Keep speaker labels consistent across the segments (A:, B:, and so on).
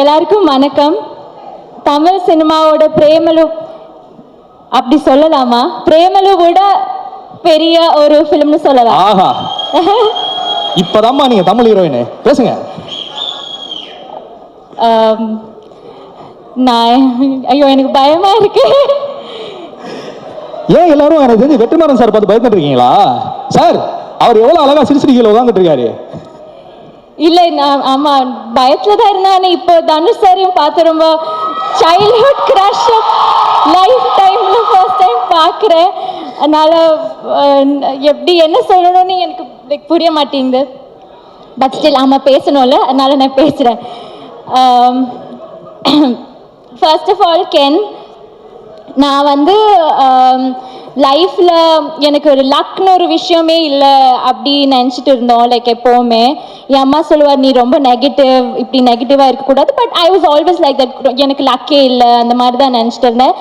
A: எல்லாருக்கும் வணக்கம். தமிழ் சினிமாவோட பிரேமலு அப்படி சொல்லலாமா? பிரேமலு விட பெரிய ஒரு ஃபிலிம்னு சொல்லலாம்.
B: ஆஹா, இப்பதாம்மா நீங்க தமிழ் ஹீரோயின் பேசுங்க.
A: நான் ஐயோ எனக்கு பயமா இருக்கு.
B: ஏன் எல்லாரும் எனக்கு தெரிஞ்சு வெற்றிமாறன் சார் பார்த்து பயந்துட்டு இருக்கீங்களா? சார் அவர் எவ்வளவு அழகா சிரிச்சிருக்கீங்க உட்காந்துட்டு இருக்காரு.
A: இல்லை, நான் ஆமா பயத்துல தான் இருந்தேன். இப்போ தனுஷ் சாரையும் பார்த்து ரொம்ப சைல்ட்ஹுட் கிரஷ் லைஃப் டைம்ல ஃபர்ஸ்ட் டைம் பார்க்குறேன். அதனால எப்படி என்ன சொல்லணும்னு எனக்கு புரிய மாட்டேங்குது. பட் ஸ்டில் ஆமாம் பேசணும்ல, அதனால நான் பேசுகிறேன். ஃபர்ஸ்ட் ஆஃப் ஆல் கென், நான் வந்து லைஃப்பில் எனக்கு ஒரு லக்னு ஒரு விஷயமே இல்லை அப்படி நினச்சிட்டு இருந்தோம். லைக் எப்போவுமே என் அம்மா சொல்லுவார், நீ ரொம்ப நெகட்டிவ், இப்படி நெகட்டிவாக இருக்கக்கூடாது. But I was always like that, எனக்கு லக்கே இல்லை அந்த மாதிரி தான் நினச்சிட்டு இருந்தேன்.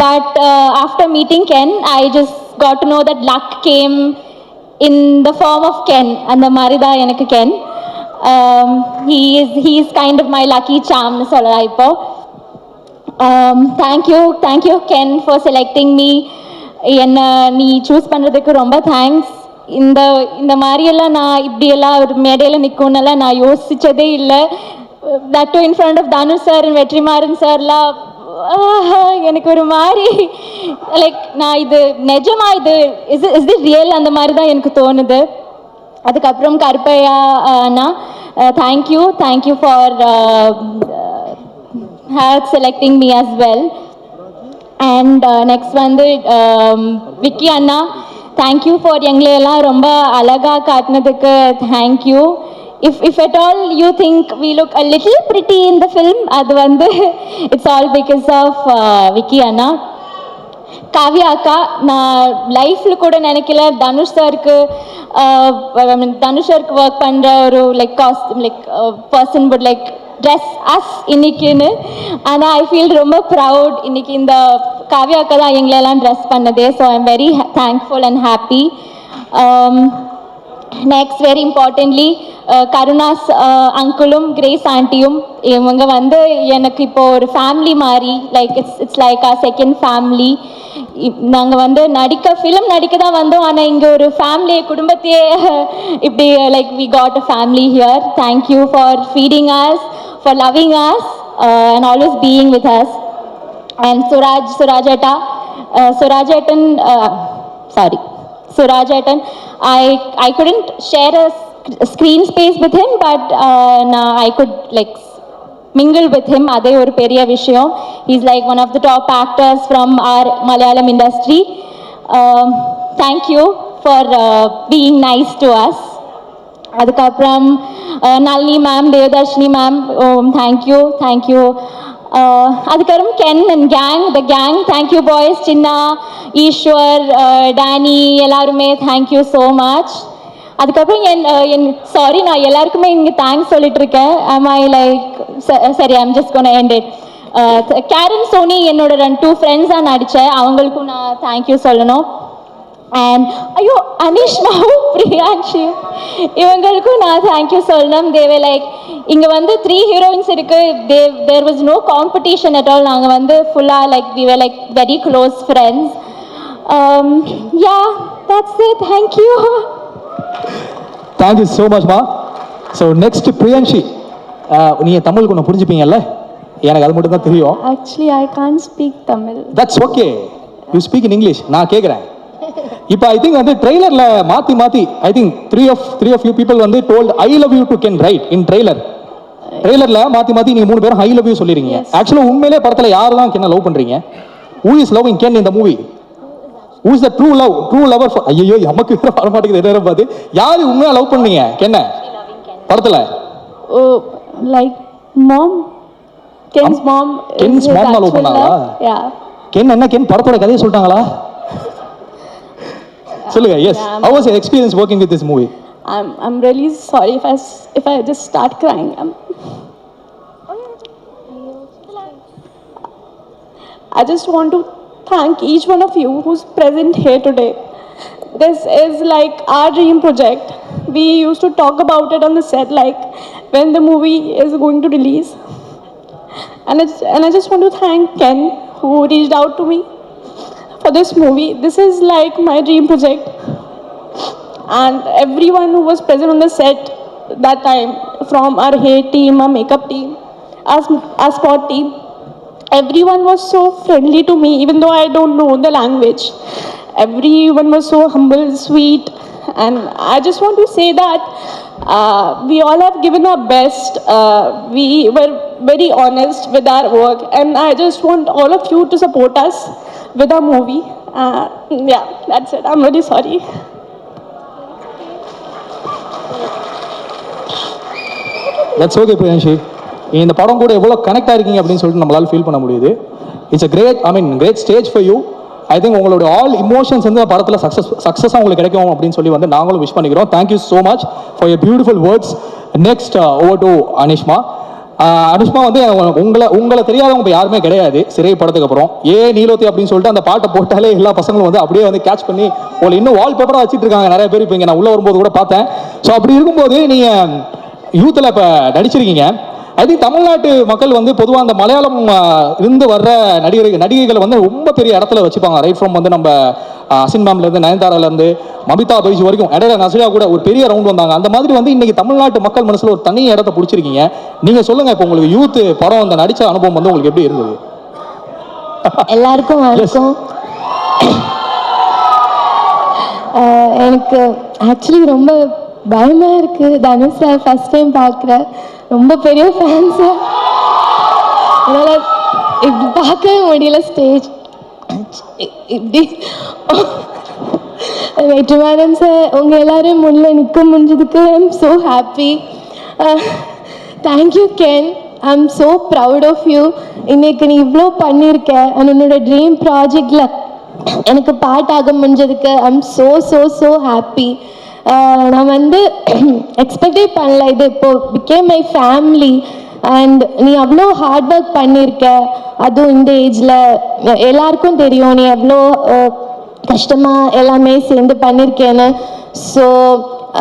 A: But after meeting Ken I just got to know that luck came in the form of Ken. அந்த மாதிரி தான் எனக்கு Ken. he is kind of my lucky charm nu சொல்லலாம் இப்போ. thank you Ken for selecting me. என்ன நீ choose பண்ணுறதுக்கு ரொம்ப தேங்க்ஸ். இந்த மாதிரியெல்லாம் நான் இப்படியெல்லாம் ஒரு மேடையில் நிற்கும்னெல்லாம் நான் யோசித்ததே இல்லை. That too in front of Dhanush sir and Vetrimaaran சார்லாம் எனக்கு ஒரு மாதிரி லைக் நான் இது நிஜமா இது இஸ் இட் ரியல் அந்த மாதிரி தான் எனக்கு தோணுது. அதுக்கப்புறம் கருப்பையா அண்ணா, thank you for selecting me as well. And next வந்து விக்கி அண்ணா, தேங்க்யூ ஃபார் எங்களையெல்லாம் ரொம்ப அழகாக காட்டினதுக்கு thank you. if at all you think we look a little pretty in the film, அது வந்து it's all because of Vicky அண்ணா. காவ்யா அக்கா, நான் லைஃப்பில் கூட நினைக்கல தனுஷ் சாருக்கு ஒர்க் பண்ணுற ஒரு like costume like person would like dress as இன்னைக்குன்னு. ஆனால் ஐ ஃபீல் ரொம்ப ப்ரவுட், இன்னைக்கு இந்த காவ்யா அக்கா தான் எங்களெல்லாம் ட்ரெஸ் பண்ணதே. So I am very thankful and happy. Next very importantly Karunas அங்கிளும் கிரேஸ் ஆண்டியும், இவங்க வந்து எனக்கு இப்போ ஒரு ஃபேமிலி மாதிரி, like it's like a second family. நாங்கள் வந்து ஃபிலிம் நடிக்க தான் வந்தோம், ஆனால் இங்கே ஒரு ஃபேமிலியை குடும்பத்தையே இப்படி like we got a family here. Thank you for feeding us, for loving us and always being with us. And Surajatan, I couldn't share a screen space with him, but I could like mingle with him. Adhe oru periya vishayam. He's like one of the top actors from our Malayalam industry. Thank you for being nice to us. Adukapram Nalini ma'am, Devadarshini ma'am, thank you. அதுக்கப்புறம் Ken and the gang, thank you boys, Chinna, Eshwar, Danny, எல்லாருமே thank you so much. அதுக்கப்புறம் sorry நான் எல்லாருக்குமே இங்கே thanks சொல்லிட்டு இருக்கேன். சரி I'm just gonna end it. Karen Soni என்னோட 2 ஃப்ரெண்ட்ஸாக நடித்தேன், அவங்களுக்கும் நான் தேங்க்யூ சொல்லணும். அண்ட் ஐயோ அனிஷ்மாவும் பிரியான்ஷி, இவங்களுக்கும் நான் தேங்க்யூ சொல்லணும். தேவை லைக் இங்கே வந்து 3 ஹீரோயின்ஸ் இருக்குது. There was no competition at all. நாங்கள் வந்து ஃபுல்லாக like we were like very close friends. Yeah that's it. Thank you
B: so மச்மா. ஸோ நெக்ஸ்ட் பிரியான்ஷி, நீங்கள் தமிழுக்கு ஒன்று புரிஞ்சுப்பீங்கல்ல? எனக்கு அது மட்டும் தான் தெரியும்.
A: Actually I can't speak Tamil.
B: That's okay, you speak in English. நான் கேட்குறேன் இப்போ ஐ திங்க் வந்து ட்ரெய்லரில் மாற்றி I think three of you people வந்து told I love you to Ken right இன் ட்ரெய்லரில் மாற்றி நீங்கள் 3 பேரும் ஐ லவ் யூ சொல்லிருக்கீங்க. ஆக்சுவலாக உண்மையிலே படத்தில் யாரெல்லாம் கென்னை லவ் பண்ணுறீங்க? Who is loving Ken in the movie? Who is the true lover? ஐயோ நமக்கு வர மாட்டேங்குது என்ன பார்த்து. யார் உண்மையாக லவ் பண்ணீங்க கென்னை படத்தில்?
A: Oh like mom, Ken's mom
B: love பண்ணாங்களா? கென் என்ன கென் படத்தோட கதையை சொல்லிட்டாங்களா? சொல்லுங்க. Yes, how was your experience working with this movie?
A: I'm really sorry if I just start crying. I just want to thank each one of you who's present here today. This is like our dream project.
C: we used to talk about it on the set, like when the movie is going to release. And I just want to thank Ken, who reached out to me for this movie. This is like my dream project. And everyone who was present on the set that time, from our hair team, our makeup team, our sport team, everyone was so friendly to me, even though I don't know the language. Everyone was so humble, sweet, and I just want to say that we all have given our best. We were very honest with our work, and I just want all of you to support us with our movie. Yeah, that's it. I'm really sorry.
B: That's okay Priyanshi. இந்த படம் கூட எவ்வளோ connect ஆயிருக்கீங்க அப்படின்னு சொல்லிட்டு நம்மளால feel பண்ண முடியுது. It's a great, great stage for you. I think உங்களோட ஆல் இமோஷன்ஸ் வந்து படத்தில் சக்ஸஸாக உங்களுக்கு கிடைக்கும் அப்படின்னு சொல்லி வந்து நாங்களும் விஷ் பண்ணிக்கிறோம். Thank you so much for your beautiful words. Next over to Anishma. Anushma வந்து உங்களை தெரியாதவங்க இப்போ யாருமே கிடையாது. சிறை படத்துக்கு அப்புறம் நீலோத்தி அப்படின்னு சொல்லிட்டு அந்த பாட்டை போட்டாலே எல்லா பசங்களும் வந்து அப்படியே வந்து கேட்ச் பண்ணி உங்களை இன்னும் வால்பேப்பராக வச்சுட்டு இருக்காங்க நிறைய பேர். இப்போ இங்கே நான் உள்ளே வரும்போது கூட பார்த்தேன். ஸோ அப்படி இருக்கும்போது நீங்கள் யூத்தில் இப்போ நடிச்சிருக்கீங்க. ஐ திங்க் தமிழ்நாட்டு மக்கள் வந்து பொதுவாக அந்த மலையாளம் இருந்து வர்ற நடிகைகளை வந்து ரொம்ப பெரிய இடத்துல வச்சுப்பாங்க. ரைட் ஃப்ரம் வந்து நம்ம அசின் மேம்லேருந்து நயன்தாராலேருந்து மமிதா பைஜ் வரைக்கும் இடையில நசியா கூட ஒரு பெரிய ரவுண்ட் வந்தாங்க. அந்த மாதிரி வந்து இன்னைக்கு தமிழ்நாட்டு மக்கள் மனசில் ஒரு தனி இடத்த பிடிச்சிருக்கீங்க. நீங்கள் சொல்லுங்கள், இப்போ உங்களுக்கு யூத் படம் அந்த நடித்த அனுபவம் வந்து உங்களுக்கு எப்படி இருந்தது?
D: எல்லாருக்கும் வணக்கம். எனக்கு ஆக்சுவலி ரொம்ப பயமாக இருக்குது. தனுஷ் சார் ஃபஸ்ட் டைம் பார்க்குறேன். ரொம்ப பெரிய ஃபேன்ஸு. அதனால் இப்படி பார்க்கவே முடியல. ஸ்டேஜ் இப்படி வெற்றிமாறன் சார் உங்கள் எல்லோரும் முன்னில் நிற்க முடிஞ்சதுக்கு I am so happy. Thank you Ken. I am so proud of you. இன்னைக்கு நீ இவ்வளோ பண்ணியிருக்க. உன்னோட ட்ரீம் ப்ராஜெக்டில் எனக்கு பாட்டாக முடிஞ்சதுக்கு I am so so so happy. நான் வந்து எக்ஸ்பெக்டே பண்ணல. இது இப்போது பிகேம் மை ஃபேமிலி. அண்ட் நீ அவ்வளோ ஹார்ட் ஒர்க் பண்ணியிருக்க. அதுவும் இந்த ஏஜில் எல்லாருக்கும் தெரியும் நீ எவ்வளோ கஷ்டமாக எல்லாமே சேர்ந்து பண்ணியிருக்கேன்னு. So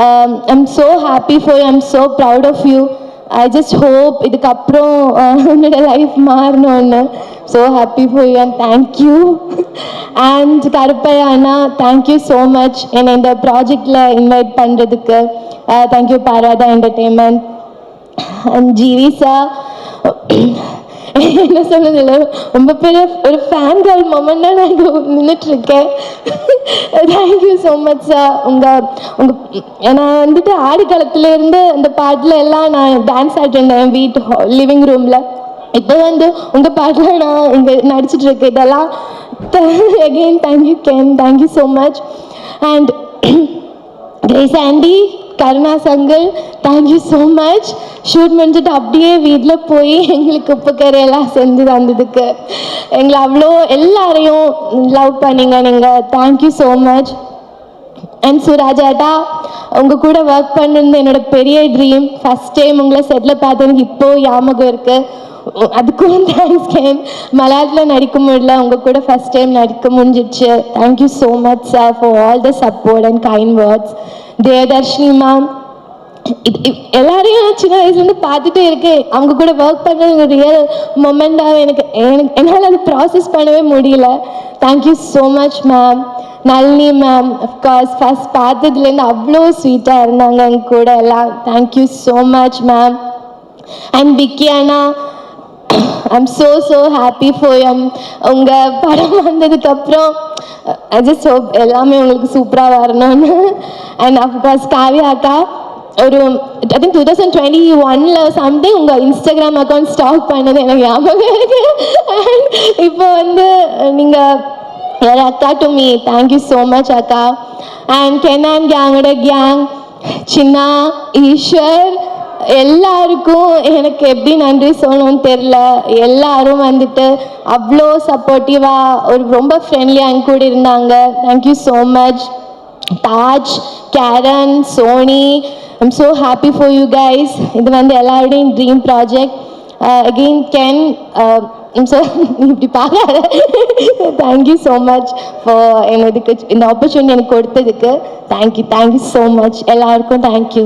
D: I am so happy for you. I am so proud of you. I just hope இதுக்கப்புறம் உன்னோட லைஃப் மாறணும்னு. So happy for you and thank you. And Karuppaiya அண்ணா, தேங்க்யூ ஸோ மச் என்னை இந்த ப்ராஜெக்டில் இன்வைட் பண்ணுறதுக்கு. Thank you Parada entertainment. And GV sir, என்ன சொல்றது இல்லை, ரொம்ப பெரிய ஒரு ஃபேன் கேர்ள் மொமெண்ட்டாக நான் இங்கே நின்றுட்டுருக்கேன். Thank you so much sir. நான் வந்துட்டு ஆடி காலத்துலேருந்து இந்த பாட்டில் எல்லாம் நான் டான்ஸ் ஆடிட்டேன் வீட்டு லிவிங் ரூமில். இப்போ வந்து உங்கள் பாட்டில் நான் இங்கே நடிச்சிட்ருக்கேன். இதெல்லாம் again thank you Ken. Thank you so much. And Grace aunty, Karunas uncle, thank you so much. Shoot முடிஞ்சிட்டு அப்படியே வீட்டில் போய் எங்களுக்கு உப்பு கரையெல்லாம் செஞ்சு தந்ததுக்கு எங்களை அவ்வளோ எல்லாரையும் லவ் பண்ணிங்க நீங்கள். Thank you so much. அண்ட் சுராஜாட்டா, உங்கள் கூட ஒர்க் பண்ணுறது என்னோட பெரிய ட்ரீம். ஃபஸ்ட் டைம் உங்களை செட்டில் பார்த்து எனக்கு இப்போது ஞாபகம் இருக்குது. அதுக்கும் தேங்க்ஸ் கேன். மலையாளத்தில் நடிக்க முடியல, உங்கள் கூட ஃபஸ்ட் டைம் நடிக்க முடிஞ்சிடுச்சு. Thank you so much sir for all the support and kind words. Devadarshini ma'am, எல்லாரையும் சின்ன வயசுலேருந்து பார்த்துட்டே இருக்கேன். அவங்க கூட ஒர்க் பண்ணுறது ரியல் மொமெண்டாக எனக்கு என்னால் அதை ப்ராசஸ் பண்ணவே முடியல. Thank you so much ma'am. Nalini ma'am, of course first பார்த்ததுலேருந்து அவ்வளோ ஸ்வீட்டாக இருந்தாங்க எங்கள் கூட எல்லாம். Thank you so much ma'am. And Vicky அண்ணா, I'm so so happy for you. உங்கள் படம் வந்ததுக்கப்புறம் ஐ ஜஸ்ட் ஹோப் எல்லாமே உங்களுக்கு சூப்பராக வரணும்னு. அண்ட் அஃப்கோர்ஸ் காவியா அக்கா, ஒரு ஐ திங்க் 2021 சம்திங் உங்கள் இன்ஸ்டாகிராம் அக்கௌண்ட் ஸ்டாக் பண்ணது எனக்கு ஞாபகம் இருக்கு. அண்ட் இப்போ வந்து நீங்கள் யார் அக்கா to me. Thank you so much அக்கா. அண்ட் கெனான் கேங்கோட கேங், சின்னா, ஈஸ்வர், எல்லாருக்கும் எனக்கு எப்படி நன்றி சொல்லணும்னு தெரில. எல்லாரும் வந்துட்டு அவ்வளோ சப்போர்ட்டிவாக ஒரு ரொம்ப ஃப்ரெண்ட்லியாக என் கூட இருந்தாங்க. Thank you so much. Taj, Karen, Soni, I'm so happy for you guys. இது வந்து எல்லாருடையும் dream project. Again Ken, sir இப்படி பார்க்காத. தேங்க்யூ ஸோ மச் ஃபார் எனக்கு இந்த ஆப்பர்ச்சுனிட்டி எனக்கு கொடுத்ததுக்கு. தேங்க்யூ ஸோ மச் எல்லாருக்கும் தேங்க்யூ.